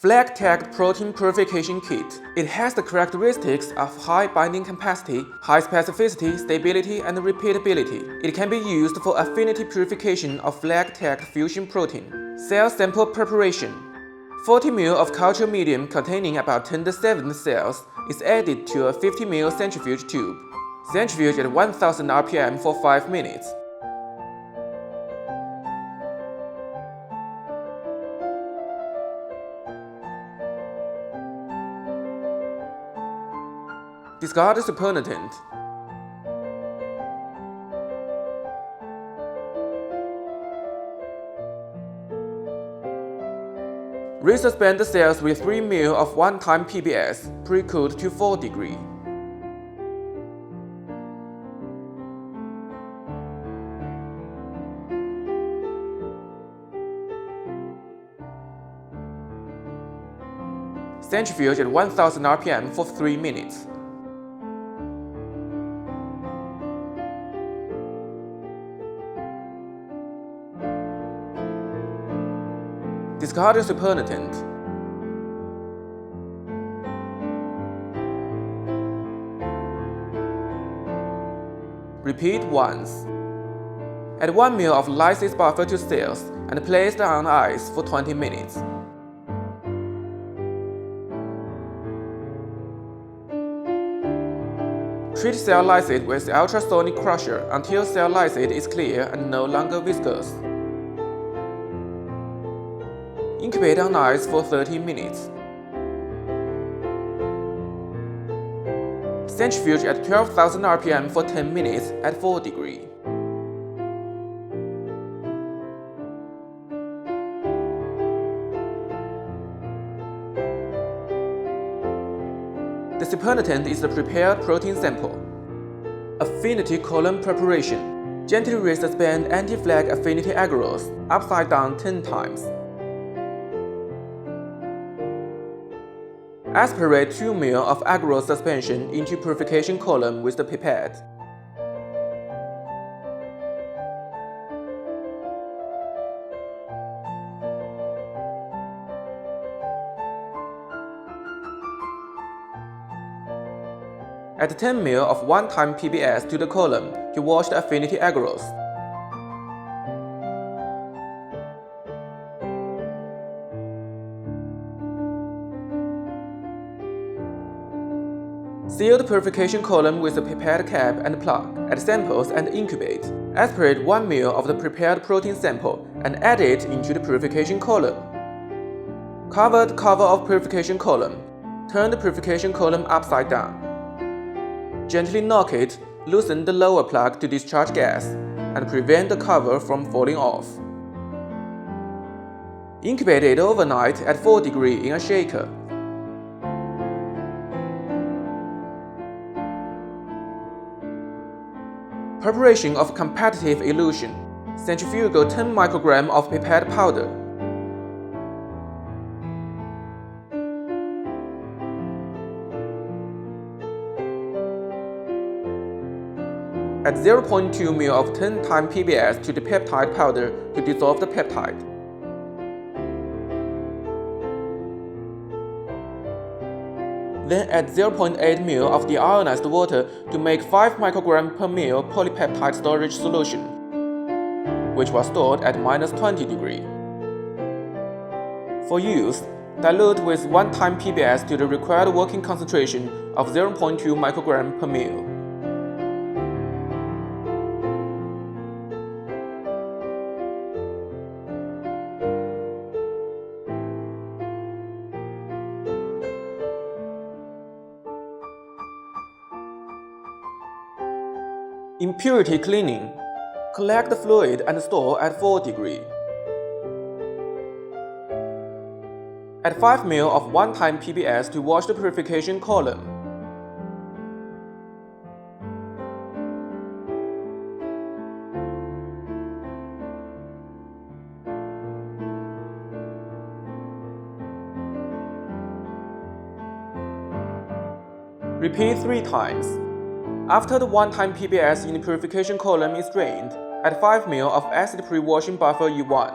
FLAG Tag Protein Purification Kit. It has the characteristics of high binding capacity, high specificity, stability, and repeatability. It can be used for affinity purification of FLAG tagged fusion protein. Cell sample preparation. 40 ml of culture medium containing about 10 to 7 cells is added to a 50 ml centrifuge tube. Centrifuge at 1000 rpm for 5 minutes. Discard the supernatant. Resuspend the cells with 3 ml of 1-time PBS, pre-cooled to 4 degrees. Centrifuge at 1000 rpm for 3 minutes. Discard the supernatant. Repeat once. Add 1 ml of lysis buffer to cells and place it on ice for 20 minutes. Treat cell lysate with ultrasonic crusher until cell lysate is clear and no longer viscous. Incubate on ice for 30 minutes. Centrifuge at 12,000 rpm for 10 minutes at 4 degrees. The supernatant is the prepared protein sample. Affinity column preparation. Gently resuspend anti-flag affinity agarose upside down 10 times. Aspirate 2 ml of agarose suspension into purification column with the pipette. Add 10 ml of 1-time PBS to the column to wash the affinity agarose. Seal the purification column with a pipette cap and plug. Add samples and incubate. Aspirate 1 ml of the prepared protein sample and add it into the purification column. Cover the cover of purification column. Turn the purification column upside down. Gently knock it, loosen the lower plug to discharge gas, and prevent the cover from falling off. Incubate it overnight at 4 degrees in a shaker. Preparation of competitive elution. Centrifugal 10 microgram of pipette powder. Add 0.2 ml of 10-time PBS to the peptide powder to dissolve the peptide. Then add 0.8 ml of deionized water to make 5 microgram per ml polypeptide storage solution, which was stored at -20 degrees. For use, dilute with 1-time PBS to the required working concentration of 0.2 microgram per ml. Impurity cleaning. Collect the fluid and store at 4 degrees. Add 5 ml of 1-time PBS to wash the purification column. Repeat 3 times. After the 1-time PBS in the purification column is drained, add 5 ml of acid pre-washing buffer E1.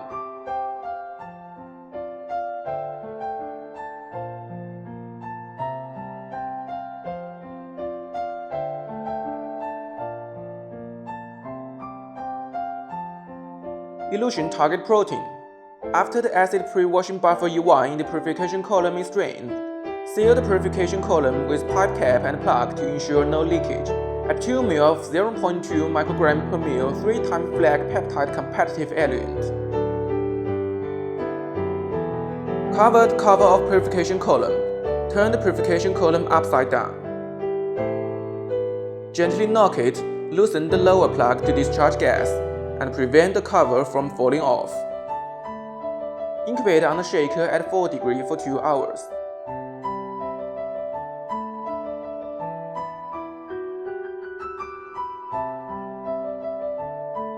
Elution target protein. After the acid pre-washing buffer U1 in the purification column is drained, seal the purification column with pipe cap and plug to ensure no leakage. Add 2 ml of 0.2 microgram per ml 3-time FLAG peptide competitive eluent. Cover the cover of purification column. Turn the purification column upside down. Gently knock it, loosen the lower plug to discharge gas, and prevent the cover from falling off. Incubate on the shaker at 4 degrees for 2 hours.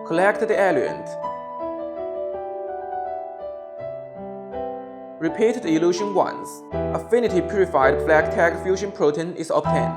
Collect the eluent. Repeat the elution once. Affinity purified FLAG tag fusion protein is obtained.